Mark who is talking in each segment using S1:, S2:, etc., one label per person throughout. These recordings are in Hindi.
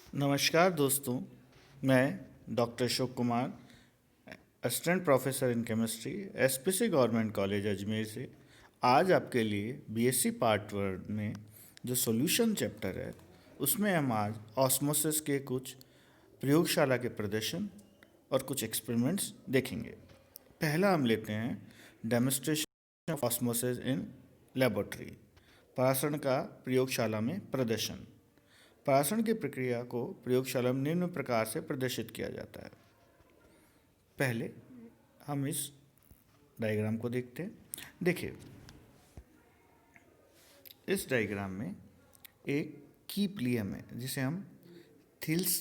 S1: नमस्कार दोस्तों, मैं doctor Ashok Kumar, assistant professor in chemistry, SPC government college Ajmer से आज आपके लिए बीएससी पार्ट वन में जो सॉल्यूशन चैप्टर है उसमें हम आज ऑस्मोसिस के कुछ प्रयोगशाला के प्रदर्शन और कुछ एक्सपेरिमेंट्स देखेंगे। पहला हम लेते हैं demonstration of osmosis in laboratory, परासरण का प्रयोगशाला में प्रदर्शन। परासरण की प्रक्रिया को प्रयोगशाला में निम्न प्रकार से प्रदर्शित किया जाता है। पहले हम इस डायग्राम को देखते हैं। देखिए, इस डायग्राम में एक कीप लियम है जिसे हम थिल्स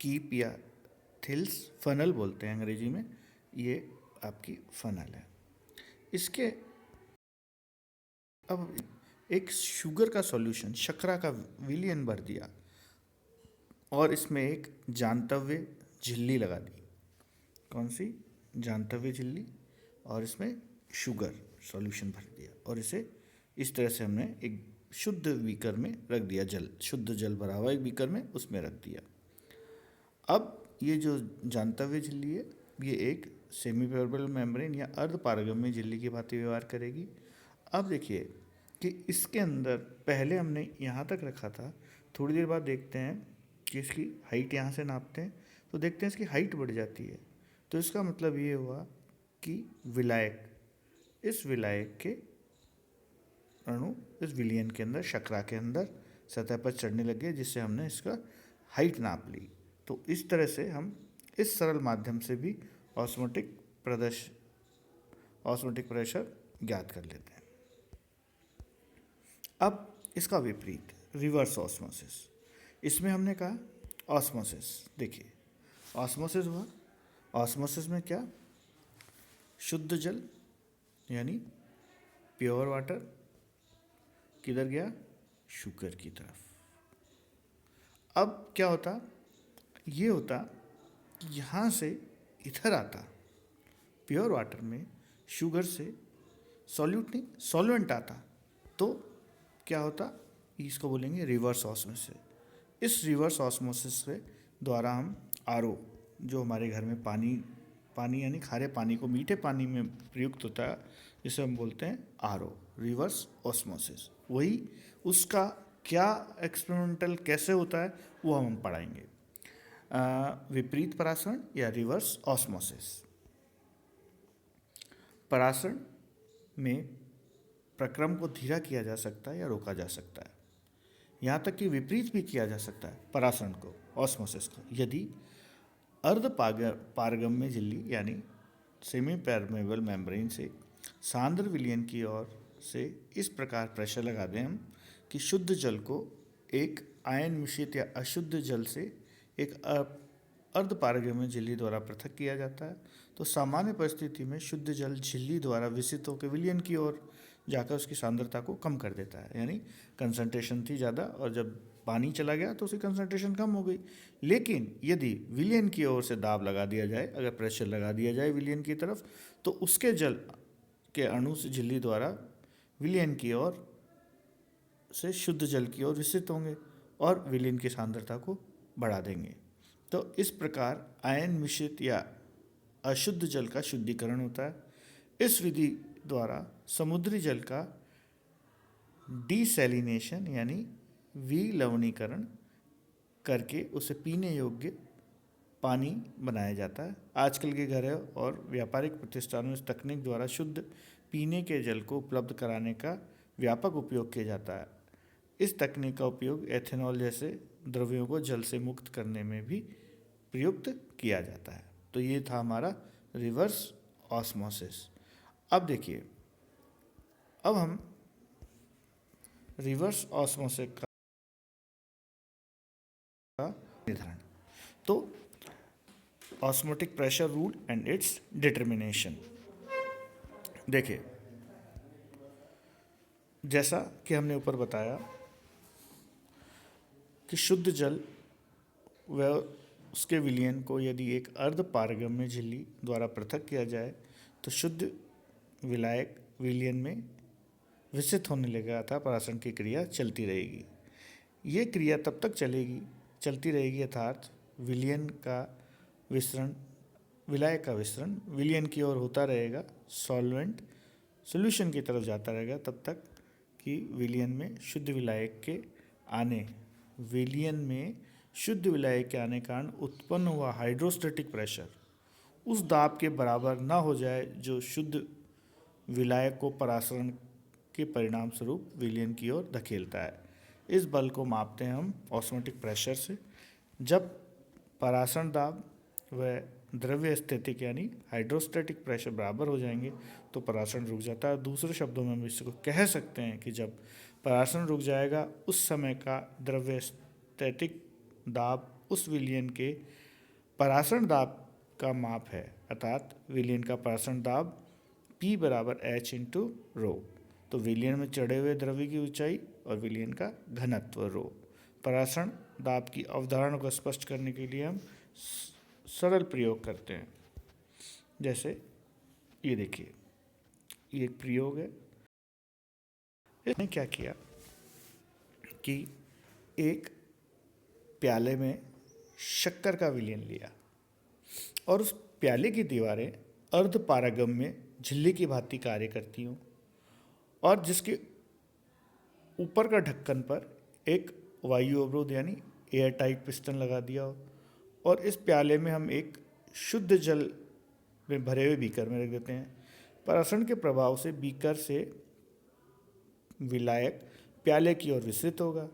S1: कीप या थिल्स फनल बोलते हैं अंग्रेजी में। ये आपकी फनल है। इसके अब एक शुगर का सॉल्यूशन, शर्करा का विलयन भर दिया और इसमें एक जांतव्य झिल्ली लगा दी। कौन सी? जांतव्य झिल्ली। और इसमें शुगर सॉल्यूशन भर दिया और इसे इस तरह से हमने एक शुद्ध बीकर में रख दिया। जल, शुद्ध जल भरा हुआ एक बीकर में, उसमें रख दिया। अब ये जो जांतव्य झिल्ली है ये एक सेमी परमेबल मेम्ब्रेन या अर्ध पारगम्य झिल्ली की भांति व्यवहार करेगी। अब देखिए कि इसके अंदर पहले हमने यहाँ तक रखा था, थोड़ी देर बाद देखते हैं कि इसकी हाइट यहाँ से नापते हैं तो देखते हैं इसकी हाइट बढ़ जाती है। तो इसका मतलब ये हुआ कि विलायक, इस विलायक के अणु इस विलयन के अंदर, शर्करा के अंदर सतह पर चढ़ने लगे, जिससे हमने इसका हाइट नाप ली। तो इस तरह से हम इस सरल माध्यम से भी ऑस्मोटिक प्रेशर ज्ञात कर लेते हैं। अब इसका विपरीत रिवर्स ऑस्मोसिस, इसमें हमने कहा ऑस्मोसिस। देखिए, ऑस्मोसिस हुआ, ऑस्मोसिस में क्या, शुद्ध जल यानी प्योर वाटर किधर गया, शुगर की तरफ। अब क्या होता, ये होता कि यहाँ से इधर आता, प्योर वाटर में शुगर से सॉल्यूट नहीं सॉल्वेंट आता, तो क्या होता, इसको बोलेंगे रिवर्स ऑस्मोसिस। इस रिवर्स ऑस्मोसिस के द्वारा हम आरओ, जो हमारे घर में पानी यानी खारे पानी को मीठे पानी में प्रयुक्त होता है, जिसे हम बोलते हैं आरओ, रिवर्स ऑस्मोसिस। वही उसका क्या एक्सपेरिमेंटल कैसे होता है वो हम पढ़ाएंगे। विपरीत परासरण या रिवर्स ऑस्मोसिस। परासरण में प्रक्रम को धीरा किया जा सकता है या रोका जा सकता है, यहाँ तक कि विपरीत भी किया जा सकता है परासरण को, ऑस्मोसिस को। यदि अर्ध पारगम्य झिल्ली यानी सेमी परमेबल मेम्ब्रेन से सांद्र विलयन की ओर से इस प्रकार प्रेशर लगा दें हम कि शुद्ध जल को एक आयन मिश्रित या अशुद्ध जल से एक अर्ध पारगम्य झिल्ली द्वारा पृथक किया जाता है, तो सामान्य परिस्थिति में शुद्ध जल झिल्ली द्वारा विसित होकर विलयन की ओर जाकर उसकी सांद्रता को कम कर देता है। यानी कंसंट्रेशन थी ज़्यादा और जब पानी चला गया तो उसकी कंसंट्रेशन कम हो गई। लेकिन यदि विलयन की ओर से दाब लगा दिया जाए, अगर प्रेशर लगा दिया जाए विलयन की तरफ, तो उसके जल के अणु से झिल्ली द्वारा विलयन की ओर से शुद्ध जल की ओर विसित होंगे और विलयन की सांद्रता को बढ़ा देंगे। तो इस प्रकार आयन मिश्रित या अशुद्ध जल का शुद्धिकरण होता है। इस विधि द्वारा समुद्री जल का डिसैलिनेशन यानी विलवणीकरण करके उसे पीने योग्य पानी बनाया जाता है। आजकल के घरों और व्यापारिक प्रतिष्ठानों में इस तकनीक द्वारा शुद्ध पीने के जल को उपलब्ध कराने का व्यापक उपयोग किया जाता है। इस तकनीक का उपयोग एथेनॉल जैसे द्रव्यों को जल से मुक्त करने में भी प्रयुक्त किया जाता है। तो ये था हमारा रिवर्स ऑस्मोसिस। अब देखिए, अब हम रिवर्स ऑस्मोसिस का निर्धारण, तो osmotic pressure rule and it's determination. देखिए, जैसा कि हमने ऊपर बताया कि शुद्ध जल व उसके विलयन को यदि एक अर्ध पारगम्य झिल्ली द्वारा पृथक किया जाए तो शुद्ध विलायक विलयन में विकसित होने लगा था, परासरण की क्रिया चलती रहेगी। ये क्रिया तब तक चलेगी चलती रहेगी अर्थात विलायक का विसरण विलयन की ओर होता रहेगा, सॉल्वेंट सॉल्यूशन की तरफ जाता रहेगा तब तक कि विलयन में शुद्ध विलायक के कारण उत्पन्न हुआ हाइड्रोस्टैटिक प्रेशर उस दाब के बराबर ना हो जाए जो शुद्ध विलायक को परासरण के परिणाम स्वरूप विलयन की ओर धकेलता है। इस बल को मापते हैं हम ऑस्मोटिक प्रेशर से। जब परासरण दाब व द्रव्य स्थितिक यानी हाइड्रोस्टैटिक प्रेशर बराबर हो जाएंगे तो परासरण रुक जाता है। दूसरे शब्दों में हम इसको कह सकते हैं कि जब परासरण रुक जाएगा उस समय का द्रव्य स्थितिक दाब उस विलयन के परासरण दाब का माप है, अर्थात विलयन का परासरण दाब P बराबर H इंटू रो। तो विलयन में चढ़े हुए द्रव्य की ऊंचाई और विलयन का घनत्व रो। परासरण दाब की अवधारणा को स्पष्ट करने के लिए हम सरल प्रयोग करते हैं। जैसे ये देखिए, ये एक प्रयोग है। इसने क्या किया कि एक प्याले में शक्कर का विलयन लिया और उस प्याले की दीवारें अर्धपारगम्य झिल्ली की भांति कार्य करती हूँ और जिसके ऊपर का ढक्कन पर एक वायु अवरोध यानी एयर टाइट पिस्टन लगा दिया हो और इस प्याले में हम एक शुद्ध जल में भरे हुए बीकर में रख देते हैं। परासरण के प्रभाव से बीकर से विलायक प्याले की ओर विसरित होगा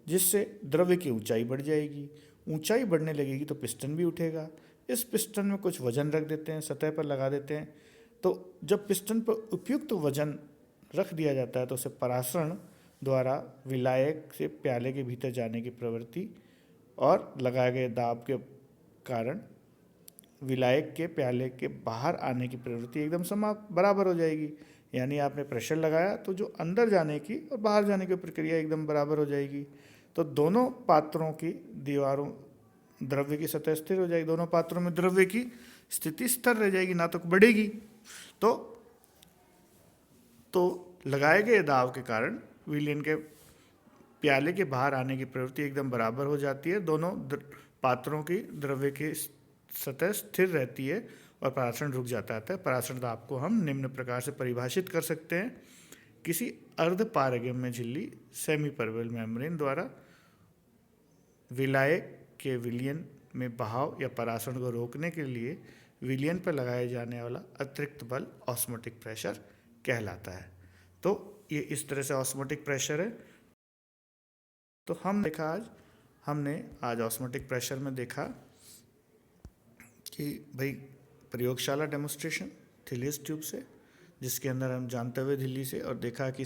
S1: जिससे द्रव्य की ऊंचाई बढ़ जाएगी। ऊंचाई बढ़ने लगेगी तो पिस्टन भी उठेगा। इस पिस्टन में कुछ वजन रख देते हैं, सतह पर लगा देते हैं। तो जब पिस्टन पर उपयुक्त वजन रख दिया जाता है तो उसे परासरण द्वारा विलायक से प्याले के भीतर जाने की प्रवृत्ति और लगाए गए दाब के कारण विलायक के प्याले के बाहर आने की प्रवृत्ति एकदम बराबर हो जाएगी। यानी आपने प्रेशर लगाया तो जो अंदर जाने की और बाहर जाने की प्रक्रिया एकदम बराबर हो जाएगी। तो दोनों पात्रों की दीवारों द्रव्य की सतह स्थिर हो जाएगी, दोनों पात्रों में द्रव्य की स्थिति स्थिर रह जाएगी, ना तो बढ़ेगी। तो लगाए गए दाब के कारण विलयन के प्याले के बाहर आने की प्रवृत्ति एकदम बराबर हो जाती है। दोनों पात्रों की द्रव्य की सतह स्थिर रहती है और परासरण रुक जाता है। परासरण दाब को हम निम्न प्रकार से परिभाषित कर सकते हैं। किसी अर्धपारगम्य झिल्ली सेमी परवेल मेम्ब्रेन द्वारा विलायक के विलयन में बहाव या परासरण को रोकने के लिए विलयन पर लगाया जाने वाला अतिरिक्त बल ऑस्मोटिक प्रेशर कहलाता है। तो ये इस तरह से ऑस्मोटिक प्रेशर है। तो हमने आज ऑस्मोटिक प्रेशर में देखा कि भाई प्रयोगशाला डेमोन्स्ट्रेशन थिलियस ट्यूब से, जिसके अंदर हम जानते हुए झिल्ली से और देखा कि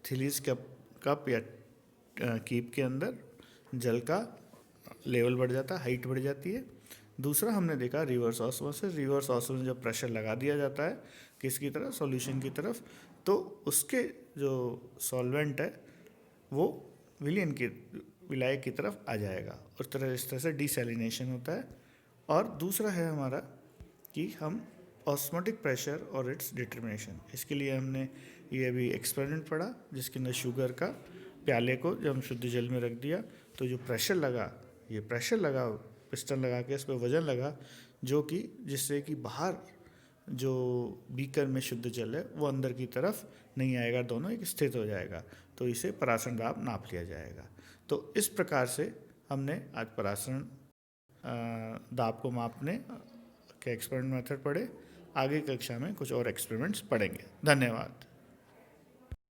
S1: थिलियस कप या कीप के अंदर जल का लेवल बढ़ जाता है, हाइट बढ़ जाती है। दूसरा हमने देखा रिवर्स ऑस्मोसिस। रिवर्स ऑस्मोसिस जब प्रेशर लगा दिया जाता है किसकी तरफ, सॉल्यूशन की तरफ, तो उसके जो सॉल्वेंट है वो विलायक की तरफ आ जाएगा और इस तरह से डिसैलिनेशन होता है। और दूसरा है हमारा कि हम ऑस्मोटिक प्रेशर और इट्स डिटर्मिनेशन, इसके लिए हमने ये अभी एक्सपेरिमेंट पढ़ा जिसके अंदर शुगर का प्याले को जब हम शुद्ध जल में रख दिया तो जो प्रेशर लगा पिस्टन लगा के इस पर वजन लगा जो कि जिससे कि बाहर जो बीकर में शुद्ध जल है वो अंदर की तरफ नहीं आएगा, दोनों एक स्थित हो जाएगा। तो इसे परासरण दाब नाप लिया जाएगा। तो इस प्रकार से हमने आज परासरण दाब को मापने के एक्सपेरिमेंट मेथड पढ़े। आगे कक्षा में कुछ और एक्सपेरिमेंट्स पढ़ेंगे। धन्यवाद।